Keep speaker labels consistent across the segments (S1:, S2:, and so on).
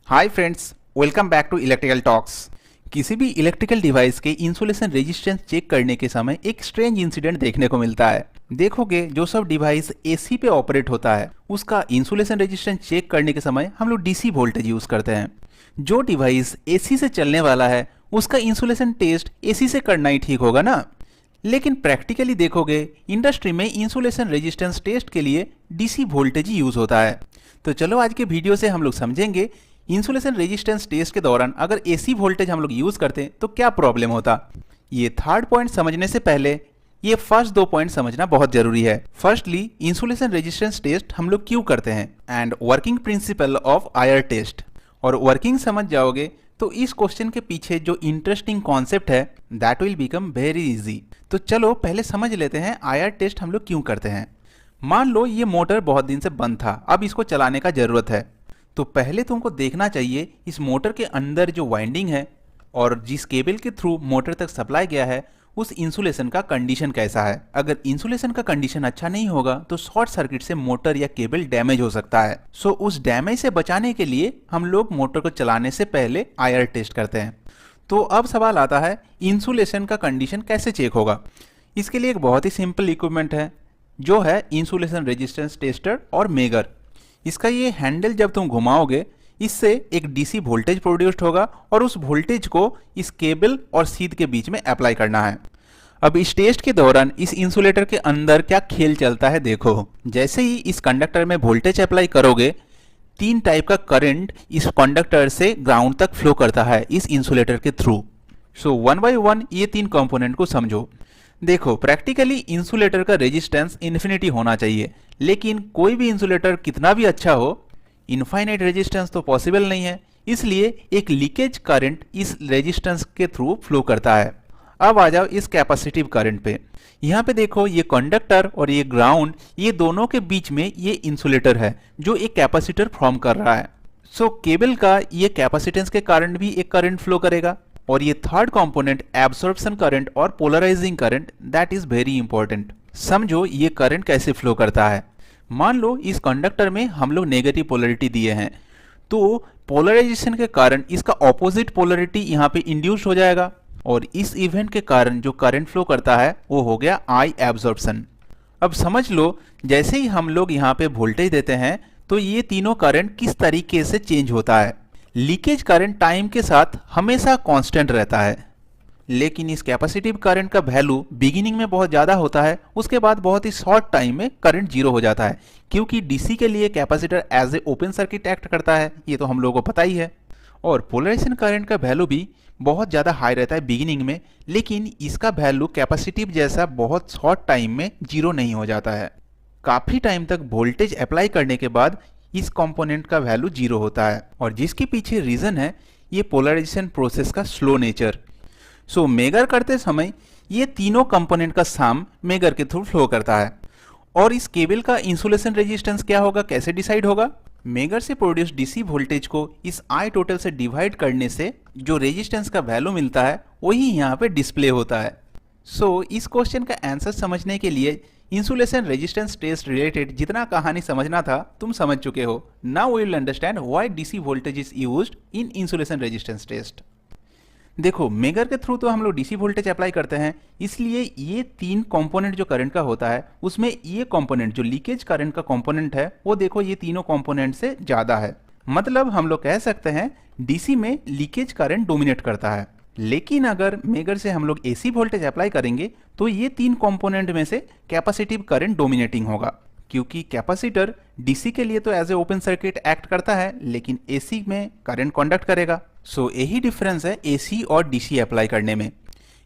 S1: Hi friends, welcome back to electrical talks. किसी भी electrical device के इंसुलेशन रेजिस्टेंस चेक करने के समय एक स्ट्रेंज इंसिडेंट देखने को मिलता है। देखोगे जो सब डिवाइस एसी पे ऑपरेट होता है उसका इंसुलेशन रेजिस्टेंस चेक करने के समय हम लोग डीसी वोल्टेज यूज करते हैं। जो डिवाइस एसी से चलने वाला है उसका इंसुलेशन टेस्ट एसी से करना ही ठीक होगा ना। लेकिन प्रैक्टिकली देखोगे इंडस्ट्री में इंसुलेशन रेजिस्टेंस टेस्ट के लिए डीसी वोल्टेज ही यूज होता है। तो चलो आज के वीडियो से हम लोग समझेंगे इंसुलेशन रेजिस्टेंस टेस्ट के दौरान अगर एसी वोल्टेज हम लोग यूज करते तो क्या प्रॉब्लम होता। ये थर्ड पॉइंट समझने से पहले ये फर्स्ट दो पॉइंट समझना बहुत जरूरी है। फर्स्टली इंसुलेशन रेजिस्टेंस टेस्ट हम लोग क्यों करते हैं and working principle of IR test. और वर्किंग समझ जाओगे तो इस क्वेश्चन के पीछे जो इंटरेस्टिंग कॉन्सेप्ट है that will become very easy. तो चलो पहले समझ लेते हैं आईआर टेस्ट हम लोग क्यों करते हैं। मान लो ये मोटर बहुत दिन से बंद था, अब इसको चलाने का जरूरत है। तो पहले तुमको देखना चाहिए इस मोटर के अंदर जो वाइंडिंग है और जिस केबल के थ्रू मोटर तक सप्लाई गया है उस इंसुलेशन का कंडीशन कैसा है। अगर इंसुलेशन का कंडीशन अच्छा नहीं होगा तो शॉर्ट सर्किट से मोटर या केबल डैमेज हो सकता है। सो उस डैमेज से बचाने के लिए हम लोग मोटर को चलाने से पहले आईआर टेस्ट करते हैं। तो अब सवाल आता है इंसुलेशन का कंडीशन कैसे चेक होगा। इसके लिए एक बहुत ही सिंपल इक्विपमेंट है जो है इंसुलेशन रेजिस्टेंस टेस्टर और मेगर। इसका ये हैंडल जब तुम घुमाओगे इससे एक डीसी वोल्टेज प्रोड्यूस्ड होगा और उस वोल्टेज को इस केबल और शीट के बीच में अप्लाई करना है। अब इस टेस्ट के दौरान इस इंसुलेटर के अंदर क्या खेल चलता है देखो। जैसे ही इस कंडक्टर में वोल्टेज अप्लाई करोगे 3 टाइप का करंट इस कंडक्टर से ग्राउंड तक फ्लो करता है इस इंसुलेटर के through. So one by one ये 3 कंपोनेंट को समझो। देखो प्रैक्टिकली इंसुलेटर का रेजिस्टेंस इन्फिनिटी होना चाहिए, लेकिन कोई भी इंसुलेटर कितना भी अच्छा हो इनफाइनाइट रेजिस्टेंस तो पॉसिबल नहीं है। इसलिए एक लीकेज करंट इस रेजिस्टेंस के थ्रू फ्लो करता है। अब आ जाओ इस कैपेसिटिव करंट पे। यहाँ पे देखो ये कंडक्टर और ये ग्राउंड ये दोनों के बीच में ये इंसुलेटर है जो एक कैपेसिटर फॉर्म कर रहा है। सो केबल का ये कैपेसिटेंस के कारण भी एक करंट फ्लो करेगा। और ये थर्ड कंपोनेंट एब्सॉर्प्शन करंट और polarising current that is very important. समझो ये करंट कैसे फ्लो करता है। मान लो इस कंडक्टर में हम लोग नेगेटिव पोलरिटी दिए हैं तो पोलराइजेशन के कारण इसका ऑपोजिट पोलरिटी यहाँ पे इंड्यूस हो जाएगा और इस इवेंट के कारण जो करंट फ्लो करता है वो हो गया आई एब्सॉर्प्शन। अब समझ लो जैसे ही हम लोग यहाँ पे वोल्टेज देते हैं तो ये तीनों करंट किस तरीके से चेंज होता है। लीकेज करंट टाइम के साथ हमेशा कांस्टेंट रहता है, लेकिन इस कैपेसिटिव करंट का वैल्यू बिगिनिंग में बहुत ज़्यादा होता है, उसके बाद बहुत ही शॉर्ट टाइम में करंट जीरो हो जाता है। क्योंकि डीसी के लिए capacitor as a open circuit act करता है, ये तो हम लोगों को पता ही है। और पोलराइजेशन करंट का वैल्यू भी बहुत ज़्यादा हाई रहता है बिगिनिंग में, लेकिन इसका वैल्यू कैपेसिटिव जैसा बहुत शॉर्ट टाइम में जीरो नहीं हो जाता है। काफ़ी टाइम तक वोल्टेज अप्लाई करने के बाद इस कंपोनेंट का वैल्यू जीरो होता है और जिसके पीछे रीजन है ये पोलराइजेशन प्रोसेस का स्लो नेचर। सो मेगर करते समय ये तीनों कंपोनेंट का सम मेगर के थ्रू फ्लो करता है। और इस केबल का इंसुलेशन रेजिस्टेंस क्या होगा, कैसे डिसाइड होगा। मेगर से प्रोड्यूस डीसी वोल्टेज को इस आई टोटल से डिवाइड करने से जो रेजिस्टेंस का वैल्यू मिलता है वही यहाँ पे डिस्प्ले होता है। सो इस क्वेश्चन का आंसर समझने के लिए इंसुलेशन रेजिस्टेंस टेस्ट रिलेटेड जितना कहानी समझना था तुम समझ चुके हो। Now we will understand why DC voltage is used in insulation resistance test. देखो मेगर के थ्रू तो हम लोग डीसी वोल्टेज अप्लाई करते हैं, इसलिए ये 3 कंपोनेंट जो करंट का होता है उसमें ये कंपोनेंट जो लीकेज करंट का कंपोनेंट है वो देखो ये तीनों कंपोनेंट से ज़्यादा है। मतलब हम लोग कह सकते हैं डीसी में लीकेज करंट डोमिनेट करता है। लेकिन अगर मेगर से हम लोग एसी वोल्टेज अप्लाई करेंगे तो ये 3 कंपोनेंट में से कैपेसिटिव करंट डोमिनेटिंग होगा, क्योंकि कैपेसिटर डीसी के लिए तो as a open circuit act करता है लेकिन एसी में करंट कंडक्ट करेगा। सो यही डिफरेंस है एसी और डीसी अप्लाई करने में।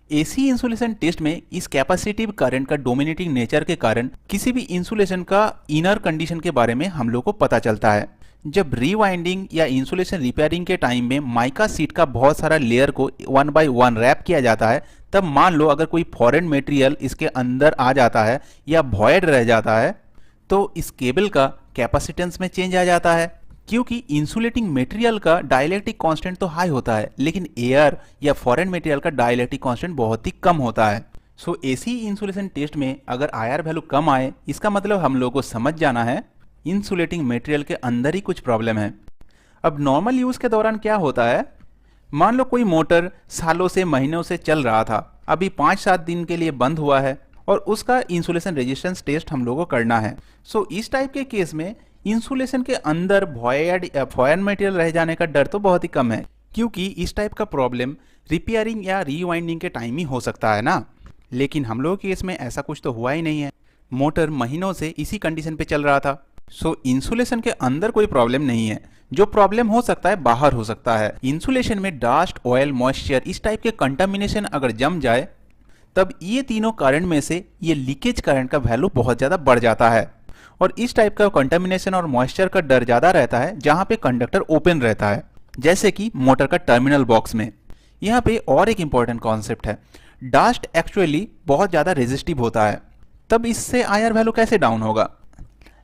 S1: एसी इंसुलेशन टेस्ट में इस कैपेसिटिव करंट का डोमिनेटिंग नेचर के कारण किसी भी इंसुलेशन का इनर कंडीशन के बारे में हम लोग को पता चलता है। जब रीवाइंडिंग या इंसुलेशन रिपेयरिंग के टाइम में माइका सीट का बहुत सारा लेयर को 1 बाय 1 रैप किया जाता है, तब मान लो अगर कोई फॉरेन मटेरियल इसके अंदर आ जाता है या वॉइड रह जाता है तो इस केबल का कैपेसिटेंस में चेंज आ जाता है। क्योंकि इंसुलेटिंग मटेरियल का डाइलेक्ट्रिक कांस्टेंट तो हाई होता है लेकिन एयर या फॉरेन मटेरियल का डाइलेक्ट्रिक कांस्टेंट बहुत ही कम होता है। सो एसी इंसुलेशन टेस्ट में अगर आईआर वैल्यू कम आए इसका मतलब हम लोगों को समझ जाना है इंसुलेटिंग मटेरियल के अंदर ही कुछ प्रॉब्लम है। अब नॉर्मल यूज के दौरान क्या होता है, मान लो कोई मोटर सालों से महीनों से चल रहा था, अभी 5-7 दिन के लिए बंद हुआ है और उसका इंसुलेशन रेजिस्टेंस टेस्ट हम लोगों को करना है। सो इस टाइप के केस में इंसुलेशन के अंदर वॉयड या फॉयल मटेरियल रह जाने का डर तो बहुत ही कम है, क्योंकि इस टाइप का प्रॉब्लम रिपेयरिंग या रीवाइंडिंग के टाइम ही हो सकता है ना। लेकिन हम लोगों के केस में ऐसा कुछ तो हुआ ही नहीं है, मोटर महीनों से इसी कंडीशन पे चल रहा था। सो इंसुलेशन के अंदर कोई प्रॉब्लम नहीं है, जो प्रॉब्लम हो सकता है बाहर हो सकता है। इंसुलेशन में डस्ट, ऑयल, मॉइस्चर इस टाइप के कंटामिनेशन अगर जम जाए तब ये तीनों करंट में से ये लीकेज करंट का वैल्यू बहुत ज़्यादा बढ़ जाता है। और इस टाइप का कंटामिनेशन और मॉइस्चर का डर ज़्यादा रहता है जहाँ पे कंडक्टर ओपन रहता है, जैसे कि मोटर का टर्मिनल बॉक्स में। यहाँ पे और एक इंपॉर्टेंट कॉन्सेप्ट है, डस्ट एक्चुअली बहुत ज़्यादा रेजिस्टिव होता है, तब इससे आईआर वैल्यू कैसे डाउन होगा।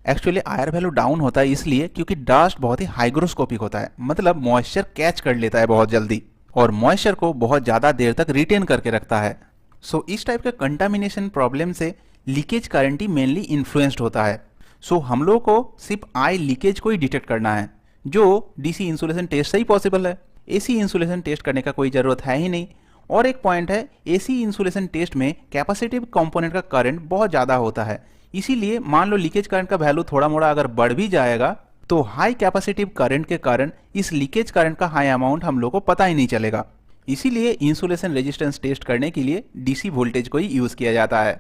S1: एक्चुअली आईआर वैल्यू डाउन होता है इसलिए क्योंकि डस्ट बहुत ही हाइग्रोस्कोपिक होता है, मतलब मॉइस्चर कैच कर लेता है बहुत जल्दी और मॉइस्चर को बहुत ज़्यादा देर तक रिटेन करके रखता है। सो इस टाइप के कंटामिनेशन प्रॉब्लम से लीकेज करंट ही मेनली इन्फ्लुएंस्ड होता है। सो हम लोग को सिर्फ आई लीकेज को ही डिटेक्ट करना है, जो डीसी इंसुलेशन टेस्ट से ही पॉसिबल है। एसी इंसुलेशन टेस्ट करने का कोई ज़रूरत है ही नहीं। और एक पॉइंट है, एसी इंसुलेशन टेस्ट में कैपेसिटिव कंपोनेंट का करंट बहुत ज़्यादा होता है, इसीलिए मान लो लीकेज करंट का वैल्यू थोड़ा मोड़ा अगर बढ़ भी जाएगा तो हाई कैपेसिटिव करंट के कारण इस लीकेज करंट का हाई अमाउंट हम लोग को पता ही नहीं चलेगा। इसीलिए इंसुलेशन रेजिस्टेंस टेस्ट करने के लिए डीसी वोल्टेज को ही यूज़ किया जाता है।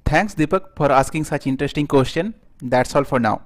S1: Thanks Deepak for asking such interesting question. That's all for now.